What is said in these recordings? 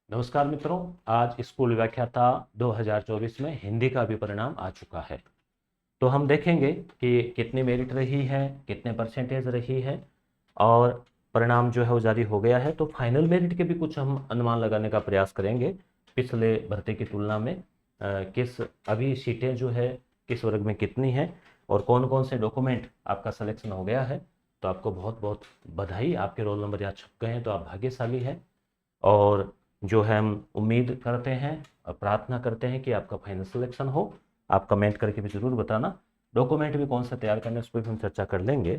नमस्कार मित्रों। आज स्कूल व्याख्याता 2024 में हिंदी का भी परिणाम आ चुका है। तो हम देखेंगे कि कितनी मेरिट रही है, कितने परसेंटेज रही है और परिणाम जो है वो जारी हो गया है। तो फाइनल मेरिट के भी कुछ हम अनुमान लगाने का प्रयास करेंगे पिछले भर्ती की तुलना में। किस अभी सीटें जो है किस वर्ग में कितनी है और कौन कौन से डॉक्यूमेंट आपका सिलेक्शन हो गया है। तो आपको बहुत बहुत बधाई, आपके रोल नंबर यहाँ छप गए हैं तो आप भाग्यशाली हैं। और जो है हम उम्मीद करते हैं और प्रार्थना करते हैं कि आपका फाइनल सिलेक्शन हो। आप कमेंट करके भी ज़रूर बताना। डॉक्यूमेंट भी कौन सा तैयार करना है उस पर भी हम चर्चा कर लेंगे।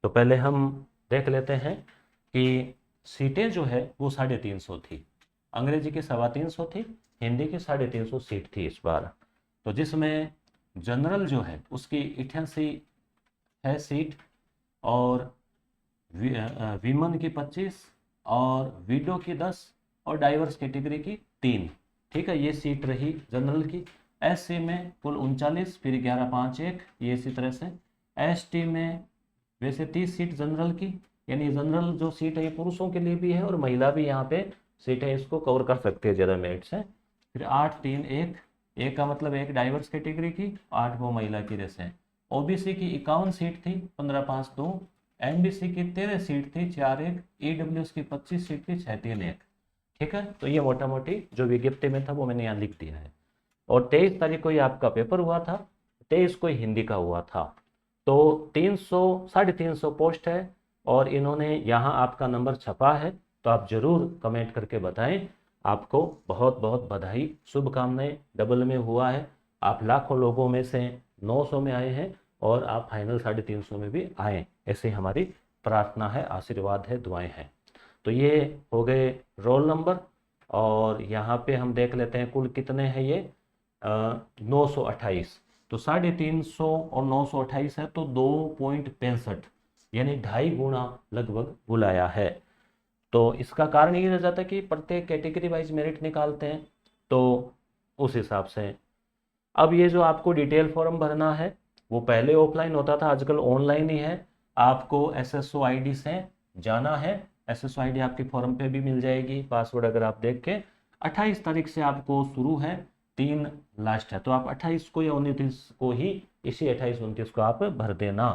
तो पहले हम देख लेते हैं कि सीटें जो है वो 350 थी। अंग्रेजी की 325 थी, हिंदी की 350 सीट थी इस बार। तो जिसमें जनरल जो है उसकी 88 है सीट और वीमन की 25 और विडो की 10 और डाइवर्स कैटेगरी की 3। ठीक है, ये सीट रही जनरल की। एससी में कुल 39, फिर 11 5 1, ये इसी तरह से। एसटी में वैसे 30 सीट जनरल की, यानी जनरल जो सीट है ये पुरुषों के लिए भी है और महिला भी यहाँ पे सीट है, इसको कवर कर सकते हैं ज़्यादा मेरिट से। फिर 8 3 1, एक का मतलब एक डाइवर्स कैटेगरी की, 8 वो महिला की जैसे। ओबीसी की 51 सीट थी, 15 5 2। एमबीसी की 13 सीट थी, 4 1। ईडब्ल्यूएस की 25 सीट थी, 6 3 1। ठीक है, तो ये मोटा मोटी जो विज्ञप्ति में था वो मैंने यहाँ लिख दिया है। और 23 तारीख को ये आपका पेपर हुआ था, 23 को हिंदी का हुआ था। तो 300 350 पोस्ट है और इन्होंने यहाँ आपका नंबर छपा है। तो आप जरूर कमेंट करके बताएं। आपको बहुत बहुत बधाई, शुभकामनाएं। डबल में हुआ है, आप लाखों लोगों में से 900 में आए हैं और आप फाइनल 350 में भी आए, ऐसे हमारी प्रार्थना है, आशीर्वाद है, दुआएं हैं। तो ये हो गए रोल नंबर। और यहाँ पे हम देख लेते हैं कुल कितने हैं ये 928। तो 350 और 928 है तो 2.65, यानी 2.5 गुना लगभग बुलाया है। तो इसका कारण ये रह जाता है कि प्रत्येक कैटेगरी वाइज मेरिट निकालते हैं, तो उस हिसाब से। अब ये जो आपको डिटेल फॉर्म भरना है वो पहले ऑफलाइन होता था, आजकल ऑनलाइन ही है। आपको एसएसओ आईडी से जाना है। एसएसओ आईडी आपकी फॉर्म पे भी मिल जाएगी, पासवर्ड अगर आप देख के। 28 तारीख से आपको शुरू है, 3 लास्ट है। तो आप 28 को या 29 को ही, इसी 28 29 को आप भर देना,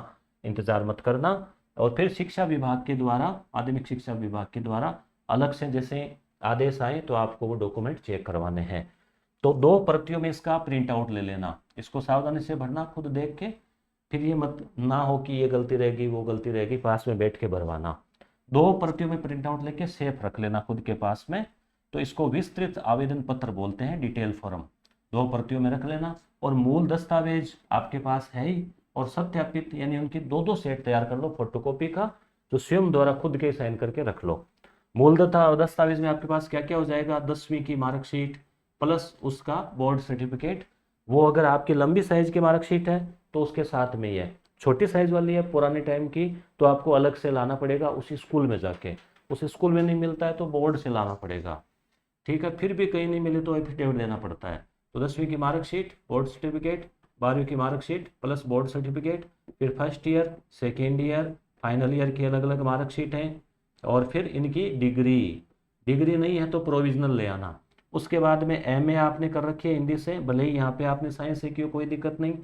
इंतजार मत करना। और फिर शिक्षा विभाग के द्वारा, माध्यमिक शिक्षा विभाग के द्वारा अलग से जैसे आदेश आए तो आपको वो डॉक्यूमेंट चेक करवाने हैं। तो 2 प्रतियों में इसका प्रिंट आउट ले लेना, इसको सावधानी से भरना खुद देख के। फिर ये मत ना हो कि ये गलती रहेगी वो गलती रहेगी, पास में बैठ के भरवाना। 2 प्रतियों में प्रिंट आउट लेके सेफ रख लेना खुद के पास में। तो इसको विस्तृत आवेदन पत्र बोलते हैं, डिटेल फॉर्म। 2 प्रतियों में रख लेना और मूल दस्तावेज आपके पास है ही, और सत्यापित यानी उनकी 2 सेट तैयार कर लो फोटोकॉपी का, जो स्वयं द्वारा खुद के साइन करके रख लो। मूल दस्तावेज में आपके पास क्या क्या हो जाएगा, 10वीं की मार्कशीट प्लस उसका बोर्ड सर्टिफिकेट। वो अगर आपकी लंबी साइज की मार्कशीट है तो उसके साथ में ही है। छोटी साइज वाली है पुराने टाइम की तो आपको अलग से लाना पड़ेगा उसी स्कूल में जाके। उस स्कूल में नहीं मिलता है तो बोर्ड से लाना पड़ेगा। ठीक है, फिर भी कहीं नहीं मिले तो एफिडेविट देना पड़ता है। तो 10वीं की मार्कशीट, बोर्ड सर्टिफिकेट, 12वीं की मार्कशीट प्लस बोर्ड सर्टिफिकेट, फिर first year, second year, final year की अलग अलग मार्कशीट हैं। और फिर इनकी डिग्री, डिग्री नहीं है तो प्रोविजनल ले आना। उसके बाद में एमए आपने कर रखी है हिंदी से, भले ही यहाँ पे आपने साइंस से की हो कोई दिक्कत नहीं।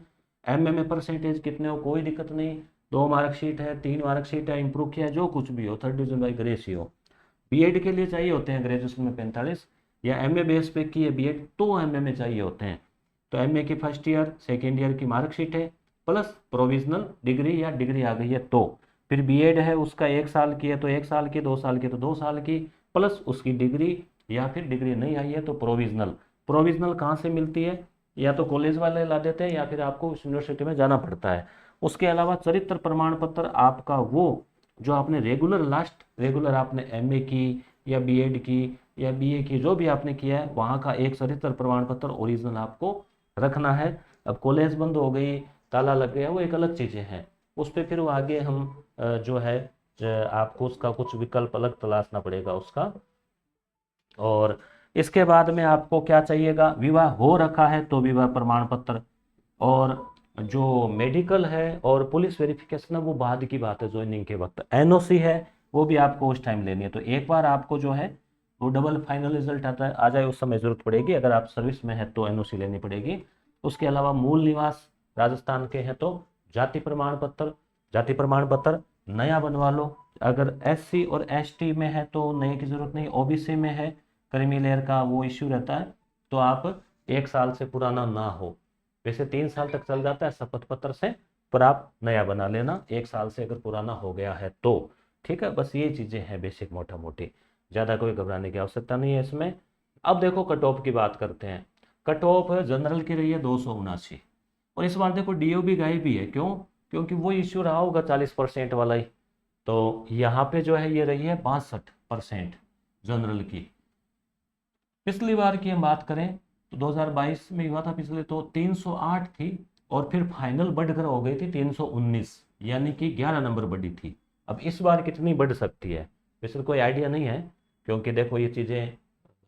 एमए में परसेंटेज कितने हो कोई दिक्कत नहीं, 2 मार्कशीट है, 3 मार्कशीट है, इम्प्रूव किया है, जो कुछ भी हो, 3rd डिवीजन बाई ग्रेस ही हो। बीएड के लिए चाहिए होते हैं ग्रेजुएशन में 45, या एमए बेस पे की है बीएड तो एमए में चाहिए होते हैं। तो एमए की फर्स्ट ईयर सेकेंड ईयर की मार्कशीट है प्लस प्रोविजनल डिग्री, या डिग्री आ गई है तो। फिर बीएड है उसका 1 साल की है तो 1 साल की, 2 साल की तो 2 साल की, प्लस उसकी डिग्री, या फिर डिग्री नहीं आई है तो प्रोविजनल। प्रोविजनल कहाँ से मिलती है, या तो कॉलेज वाले ला देते हैं या फिर आपको उस यूनिवर्सिटी में जाना पड़ता है। उसके अलावा चरित्र प्रमाण पत्र आपका वो जो आपने रेगुलर, लास्ट रेगुलर आपने एमए की या बीएड की या बीए की जो भी आपने किया है वहाँ का एक चरित्र प्रमाण पत्र ओरिजिनल आपको रखना है। अब कॉलेज बंद हो गई, ताला लग गया, वो एक अलग चीज़ें हैं, उस पर फिर वो आगे हम जो है आपको उसका कुछ विकल्प अलग तलाशना पड़ेगा उसका। और इसके बाद में आपको क्या चाहिएगा, विवाह हो रखा है तो विवाह प्रमाण पत्र। और जो मेडिकल है और पुलिस वेरिफिकेशन है वो बाद की बात है, ज्वाइनिंग के वक्त। एनओसी है वो भी आपको उस टाइम लेनी है। तो एक बार आपको जो है तो डबल फाइनल रिजल्ट आता है आ जाए उस समय जरूरत पड़ेगी, अगर आप सर्विस में है तो एनओसी लेनी पड़ेगी। उसके अलावा मूल निवास राजस्थान के हैं तो जाति प्रमाण पत्र नया बनवा लो। अगर एससी और एसटी में है तो नए की जरूरत नहीं, ओबीसी में है क्रीमी लेयर का वो इश्यू रहता है तो आप 1 साल से पुराना ना हो, वैसे 3 साल तक चल जाता है शपथ पत्र से, पर आप नया बना लेना 1 साल से अगर पुराना हो गया है तो। ठीक है, बस ये चीज़ें हैं बेसिक मोटा मोटी, ज़्यादा कोई घबराने की आवश्यकता नहीं है इसमें। अब देखो कट ऑफ की बात करते हैं। कट ऑफ जनरल की रही है 279, और इस बार देखो डीओ भी गायब भी है, क्यों? क्योंकि वो इश्यू रहा होगा 40% वाला ही, तो यहाँ पे जो है ये रही है 62% जनरल की। पिछली बार की हम बात करें तो 2022 में हुआ था पिछले, तो 308 थी और फिर फाइनल बढ़कर हो गई थी 319, यानी कि 11 नंबर बढ़ी थी। अब इस बार कितनी बढ़ सकती है वैसे कोई आइडिया नहीं है, क्योंकि देखो ये चीज़ें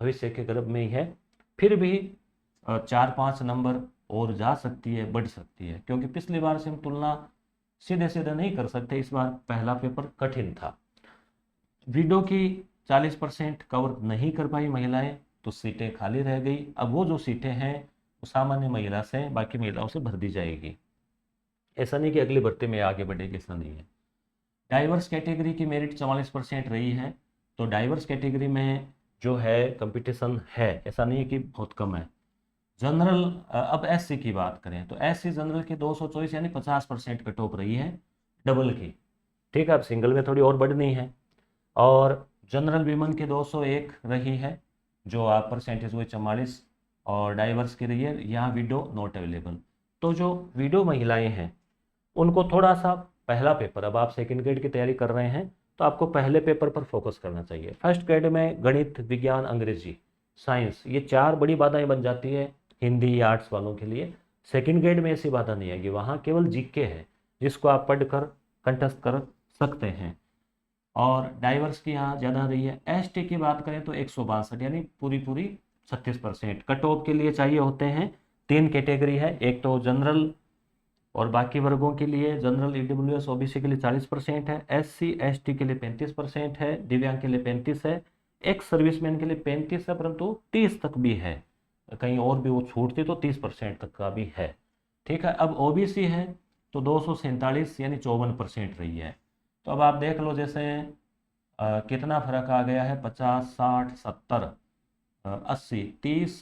भविष्य के गर्भ में ही है, फिर भी 4-5 नंबर और जा सकती है, बढ़ सकती है, क्योंकि पिछली बार से हम तुलना सीधे सीधे नहीं कर सकते, इस बार पहला पेपर कठिन था। विडो की 40% कवर नहीं कर पाई महिलाएं, तो सीटें खाली रह गई। अब वो जो सीटें हैं वो सामान्य महिला से बाकी महिलाओं से भर दी जाएगी, ऐसा नहीं कि अगली भर्ती में आगे बढ़ेगी, ऐसा नहीं है। डाइवर्स कैटेगरी की मेरिट 44% रही है, तो डाइवर्स कैटेगरी में जो है कंपटीशन है, ऐसा नहीं है कि बहुत कम है। जनरल अब एससी की बात करें तो एससी जनरल की 224 यानी 50% कट ऑफ रही है डबल की। ठीक है, अब सिंगल में थोड़ी और बढ़नी है। और जनरल विमन की 201 रही है, जो आप परसेंटेज हुए 44, और डाइवर्स की रही है, यहाँ विडो नॉट अवेलेबल। तो जो विडो महिलाएं हैं उनको थोड़ा सा पहला पेपर, अब आप सेकंड ग्रेड की तैयारी कर रहे हैं तो आपको पहले पेपर पर फोकस करना चाहिए। फर्स्ट ग्रेड में गणित, विज्ञान, अंग्रेजी, साइंस, ये 4 बड़ी बाधाएं बन जाती है हिंदी या आर्ट्स वालों के लिए। सेकंड ग्रेड में ऐसी बाधा नहीं आएगी, वहाँ केवल जीके है जिसको आप पढ़कर कंठस्थ कर सकते हैं। और डाइवर्स की यहाँ ज़्यादा रही है। एसटी की बात करें तो 162 यानी पूरी पूरी 36%। कट ऑफ के लिए चाहिए होते हैं 3 कैटेगरी है, एक तो जनरल और बाकी वर्गों के लिए जनरल, ईडब्ल्यूएस, ओबीसी के लिए 40% है, एससी एसटी के लिए 35% है, दिव्यांग के लिए 35 है, एक्स सर्विसमैन के लिए 35 है, परंतु 30 तक भी है, कहीं और भी वो छूटती तो 30% तक का भी है। ठीक है, अब ओबीसी है तो 247 यानी 54% रही है। तो अब आप देख लो जैसे कितना फर्क आ गया है, 50, 60, 70, 80, 30,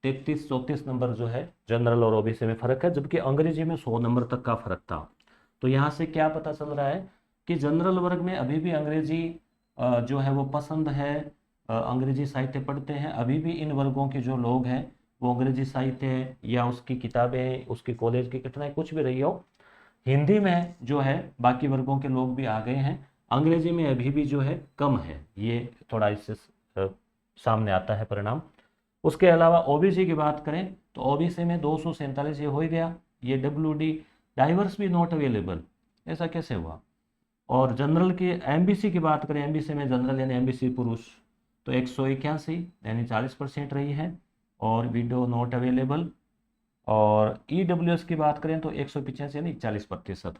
33, 34 नंबर जो है जनरल और ओबीसी में फ़र्क है, जबकि अंग्रेजी में 100 नंबर तक का फ़र्क था। तो यहाँ से क्या पता चल रहा है कि जनरल वर्ग में अभी भी अंग्रेजी जो है वो पसंद है, अंग्रेजी साहित्य पढ़ते हैं। अभी भी इन वर्गों के जो लोग हैं वो अंग्रेजी साहित्य या उसकी किताबें, उसकी कॉलेज की कठिनाई कुछ भी रही हो, हिंदी में जो है बाकी वर्गों के लोग भी आ गए हैं, अंग्रेजी में अभी भी जो है कम है, ये थोड़ा इससे सामने आता है परिणाम। उसके अलावा ओबीसी की बात करें तो ओबीसी में 247 ये हो ही गया, ये डब्ल्यूडी डाइवर्स भी नॉट अवेलेबल, ऐसा कैसे हुआ। और जनरल की एमबीसी की बात करें, एमबीसी में जनरल यानी एमबीसी पुरुष तो 181 यानी 40% रही है, और विडो नॉट अवेलेबल। और ईडब्ल्यूएस की बात करें तो 185 यानी 40%।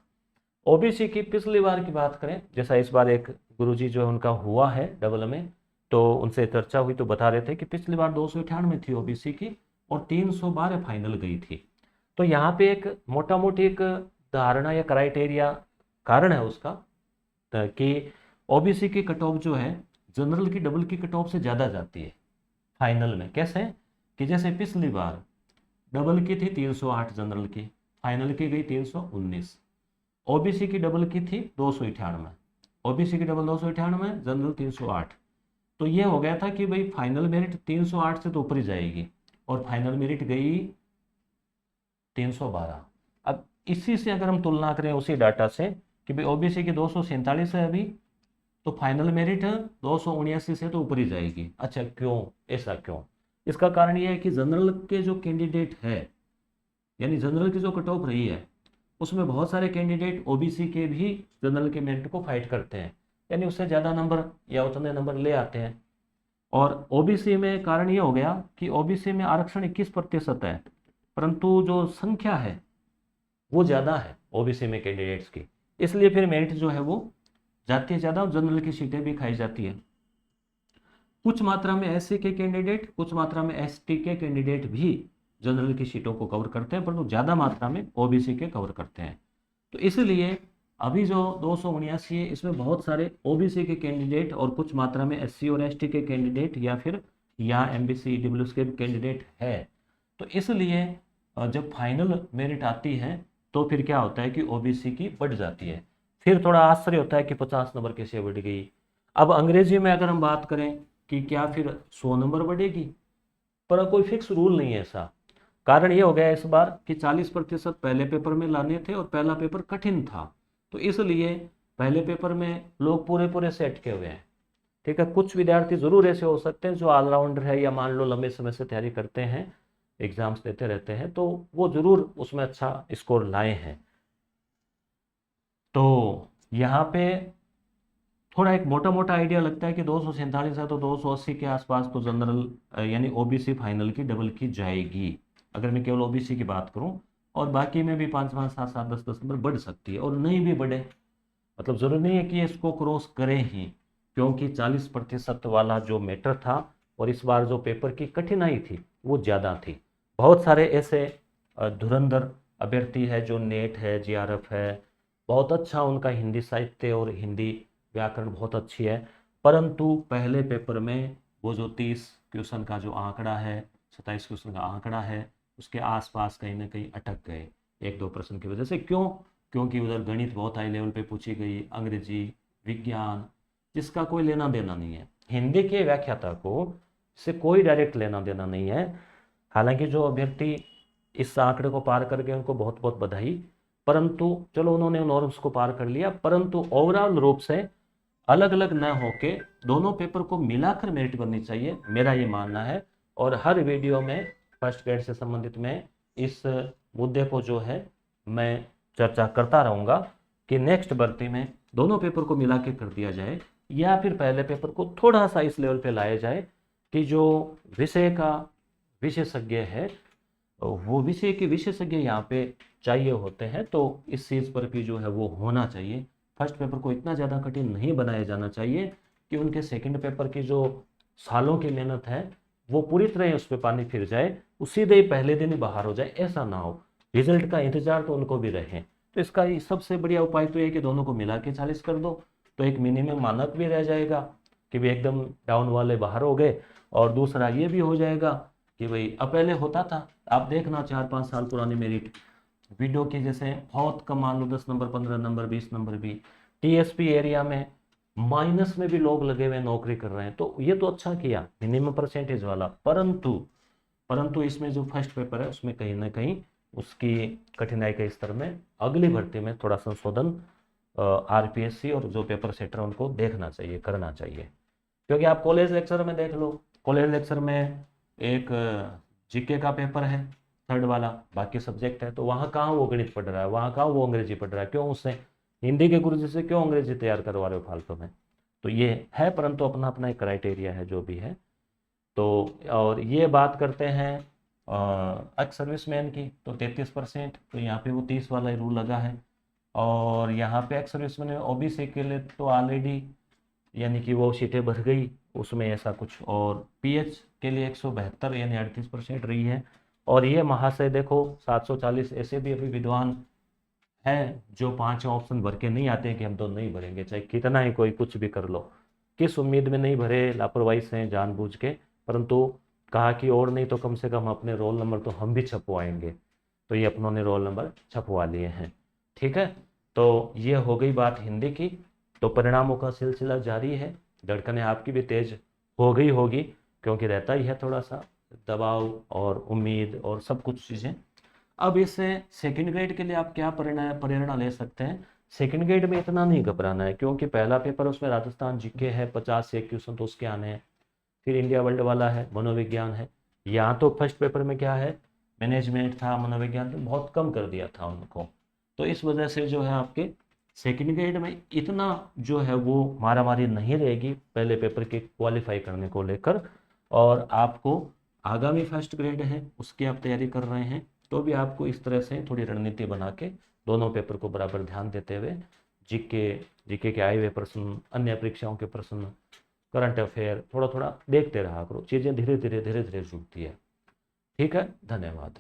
ओबीसी की पिछली बार की बात करें, जैसा इस बार एक गुरुजी जो है उनका हुआ है डबल में, तो उनसे चर्चा हुई तो बता रहे थे कि पिछली बार 298 थी ओबीसी की और 312 फाइनल गई थी। तो यहाँ पे एक मोटा मोटी एक धारणा या क्राइटेरिया कारण है उसका कि ओबीसी की कट ऑफ जो है जनरल की डबल की कट ऑफ से ज़्यादा जाती है फाइनल में। कैसे कि जैसे पिछली बार डबल की थी 308 जनरल की, फाइनल की गई 319, ओबीसी की डबल की थी 298, ओबीसी की डबल 298, जनरल 308। तो ये हो गया था कि भाई फाइनल मेरिट 308 से तो ऊपर ही जाएगी, और फाइनल मेरिट गई 312। अब इसी से अगर हम तुलना करें उसी डाटा से कि भाई ओबीसी की 247 है अभी, तो फाइनल मेरिट 279 से तो ऊपर ही जाएगी। अच्छा क्यों, ऐसा क्यों? इसका कारण यह है कि जनरल के जो कैंडिडेट है, यानी जनरल की जो कट ऑफ रही है उसमें बहुत सारे कैंडिडेट ओबीसी के भी जनरल के मेरिट को फाइट करते हैं, यानी उससे ज़्यादा नंबर या उतने नंबर ले आते हैं। और ओबीसी में कारण ये हो गया कि ओबीसी में आरक्षण 21% है, परंतु जो संख्या है वो ज़्यादा है ओबीसी में कैंडिडेट्स की, इसलिए फिर मेरिट जो है वो जाती है ज़्यादा और जनरल की सीटें भी खाई जाती है। कुछ मात्रा में एससी के कैंडिडेट, कुछ मात्रा में एसटी के कैंडिडेट भी जनरल की सीटों को कवर करते हैं, परंतु ज़्यादा मात्रा में ओबीसी के कवर करते हैं। तो इसलिए अभी जो 279 है इसमें बहुत सारे ओबीसी के कैंडिडेट और कुछ मात्रा में एससी और एसटी के कैंडिडेट या फिर यहाँ एमबीसी ईडब्ल्यूएस के कैंडिडेट है। तो इसलिए जब फाइनल मेरिट आती है तो फिर क्या होता है कि ओबीसी की बढ़ जाती है। फिर थोड़ा आश्चर्य होता है कि 50 नंबर कैसे बढ़ गई। अब अंग्रेजी में अगर हम बात करें कि क्या फिर 100 नंबर बढ़ेगी, पर कोई फिक्स रूल नहीं है ऐसा। कारण ये हो गया इस बार कि 40% पहले पेपर में लाने थे और पहला पेपर कठिन था, तो इसलिए पहले पेपर में लोग पूरे पूरे से अटके हुए हैं। ठीक है, कुछ विद्यार्थी जरूर ऐसे हो सकते हैं जो ऑलराउंडर है या मान लो लंबे समय से तैयारी करते हैं, एग्जाम्स देते रहते हैं, तो वो जरूर उसमें अच्छा स्कोर लाए हैं। तो यहाँ पे थोड़ा एक मोटा मोटा आइडिया लगता है कि 247 है तो 280 के आसपास तो जनरल यानी ओबीसी फाइनल की डबल की जाएगी, अगर मैं केवल ओबीसी की बात करूं। और बाकी में भी 5 5 7 7 10 10 नंबर बढ़ सकती है, और नहीं भी बढ़े, मतलब जरूरी नहीं है कि इसको क्रॉस करें ही, क्योंकि 40% वाला जो मैटर था और इस बार जो पेपर की कठिनाई थी वो ज़्यादा थी। बहुत सारे ऐसे धुरंधर अभ्यर्थी है जो नेट है, जीआरएफ है, बहुत अच्छा उनका हिंदी साहित्य और हिंदी व्याकरण बहुत अच्छी है, परंतु पहले पेपर में वो जो 30 क्वेश्चन का जो आंकड़ा है, 27 क्वेश्चन का आंकड़ा है, उसके आसपास कहीं ना कहीं अटक गए 1-2 प्रश्न की वजह से। क्यों? क्योंकि उधर गणित बहुत हाई लेवल पे पूछी गई, अंग्रेजी, विज्ञान, जिसका कोई लेना देना नहीं है। हिंदी के व्याख्याता को से कोई डायरेक्ट लेना देना नहीं है। हालांकि जो अभ्यर्थी इस आंकड़े को पार कर गए उनको बहुत बहुत बधाई, परंतु चलो उन्होंने नॉर्म्स को पार कर लिया, परंतु ओवरऑल रूप से अलग अलग न होके दोनों पेपर को मिलाकर मेरिट बननी चाहिए, मेरा ये मानना है। और हर वीडियो में फर्स्ट ग्रेड से संबंधित मैं इस मुद्दे को जो है मैं चर्चा करता रहूँगा कि नेक्स्ट भर्ती में दोनों पेपर को मिला के कर दिया जाए, या फिर पहले पेपर को थोड़ा सा इस लेवल पे लाया जाए कि जो विषय का विशेषज्ञ है वो विषय के विशेषज्ञ यहाँ पे चाहिए होते हैं, तो इस चीज़ पर भी जो है वो होना चाहिए। फर्स्ट पेपर को इतना ज़्यादा कठिन नहीं बनाया जाना चाहिए कि उनके सेकंड पेपर की जो सालों की मेहनत है वो पूरी तरह उस पर पानी फिर जाए, उस सीधे ही पहले दिन ही बाहर हो जाए, ऐसा ना हो। रिजल्ट का इंतजार तो उनको भी रहे। तो इसका सबसे बढ़िया उपाय तो ये कि दोनों को मिला के 40 कर दो, तो एक मिनिमम मानक भी रह जाएगा कि भाई एकदम डाउन वाले बाहर हो गए, और दूसरा ये भी हो जाएगा कि भाई अब पहले होता था, आप देखना 4-5 साल पुरानी मेरिट वीडियो की, जैसे बहुत कम मान लो 10 नंबर 15 नंबर 20 नंबर भी टीएसपी एरिया में माइनस में भी लोग लगे हुए नौकरी कर रहे हैं, तो ये तो अच्छा किया मिनिमम परसेंटेज वाला। परंतु इसमें जो फर्स्ट पेपर है उसमें कहीं ना कहीं उसकी कठिनाई के स्तर में अगली भर्ती में थोड़ा संशोधन आरपीएससी और जो पेपर सेटर उनको देखना चाहिए, करना चाहिए। क्योंकि आप कॉलेज लेक्चर में देख लो, कॉलेज लेक्चर में एक जीके का पेपर है थर्ड वाला, बाकी सब्जेक्ट है, तो वहाँ कहाँ वो गणित पढ़ रहा है, वहाँ कहाँ वो अंग्रेजी पढ़ रहा है, क्यों उससे हिंदी के गुरुजी से क्यों अंग्रेजी तैयार करवा रहे हो फालतू में। तो ये है, परंतु अपना अपना एक क्राइटेरिया है जो भी है। तो और ये बात करते हैं एक्स सर्विसमैन की, तो 33%, तो यहाँ पे वो 30 वाला ही रूल लगा है। और यहाँ पे एक्स सर्विसमैन ओबीसी के लिए तो ऑलरेडी यानी कि वो सीटें भर गई उसमें ऐसा कुछ, और पीएच के लिए 172 यानी 38% रही है। और ये महाशय देखो 740 ऐसे भी अभी विद्वान हैं जो 5 ऑप्शन भर के नहीं आते हैं कि हम तो नहीं भरेंगे, चाहे कितना ही कोई कुछ भी कर लो, किस उम्मीद में नहीं भरे, लापरवाही से जानबूझ के, परंतु कहा कि और नहीं तो कम से कम अपने रोल नंबर तो हम भी छपवाएंगे, तो ये अपनों ने रोल नंबर छपवा लिए हैं। ठीक है, तो ये हो गई बात हिंदी की। तो परिणामों का सिलसिला जारी है, धड़कनें आपकी भी तेज हो गई होगी, क्योंकि रहता ही है थोड़ा सा दबाव और उम्मीद और सब कुछ चीज़ें। अब इससे सेकंड ग्रेड के लिए आप क्या प्रेरणा ले सकते हैं। सेकंड ग्रेड में इतना नहीं घबराना है, क्योंकि पहला पेपर उसमें राजस्थान जीके है, 50 से 1 क्वेश्चन तो उसके आने हैं, फिर इंडिया वर्ल्ड वाला है, मनोविज्ञान है। यहाँ तो फर्स्ट पेपर में क्या है, मैनेजमेंट था, मनोविज्ञान तो बहुत कम कर दिया था उनको, तो इस वजह से जो है आपके सेकंड ग्रेड में इतना जो है वो मारामारी नहीं रहेगी पहले पेपर के क्वालिफाई करने को लेकर। और आपको आगामी फर्स्ट ग्रेड है उसकी आप तैयारी कर रहे हैं, तो भी आपको इस तरह से थोड़ी रणनीति बना के दोनों पेपर को बराबर ध्यान देते हुए जीके के आए हुए प्रश्न, अन्य परीक्षाओं के प्रश्न करंट अफेयर थोड़ा थोड़ा देखते रहा करो, चीज़ें धीरे धीरे जुड़ती है। ठीक है, धन्यवाद।